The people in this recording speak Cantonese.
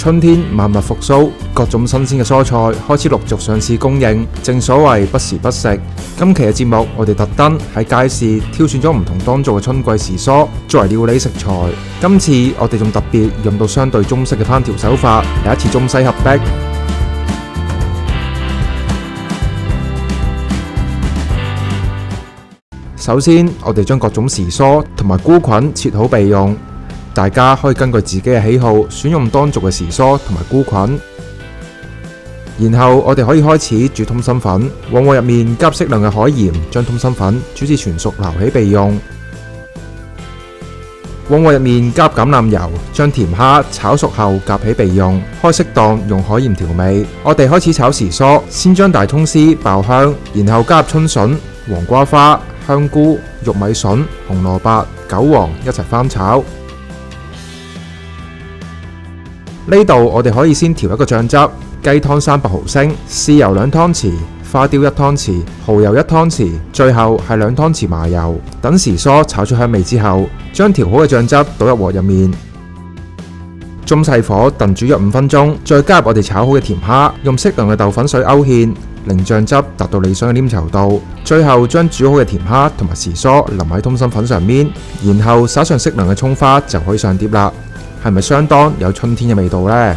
春天萬物復甦，各種新鮮嘅蔬菜開始陸續上市供應。正所謂不時不食。今期嘅節目，我哋特登喺街市挑選咗唔同當造嘅春季時蔬作為料理食材。今次我哋仲特別用到相對中式嘅烹調手法，嚟一次中西合璧。首先，我哋將各種時蔬同埋菇菌切好備用。大家可以根據自己嘅喜好選用當造嘅時蔬同埋菇菌。然後我哋可以開始煮通心粉，往鍋入面加適量嘅海鹽，將通心粉煮至全熟撈起備用。往鍋入面加橄欖油，將甜蝦炒熟後夾起備用。開適當用海鹽調味。我哋開始炒時蔬，先將大蔥絲爆香，然後加入春筍、黃瓜花、香菇、玉米筍、紅蘿蔔、韭黃一齊翻炒。呢度我哋可以先調一個醬汁，雞湯300毫升，豉油2湯匙，花雕1湯匙，蠔油1湯匙，最後係2湯匙麻油。等時蔬炒出香味之後，將調好嘅醬汁倒入鍋入面，中細火燉煮約5分鐘，再加入我哋炒好嘅甜蝦，用適量嘅豆粉水勾芡，令醬汁達到理想嘅黏稠度。最後將煮好嘅甜蝦同埋時蔬淋喺通心粉上面，然後灑上適量嘅蔥花就可以上碟啦。係咪相當有春天嘅味道呢？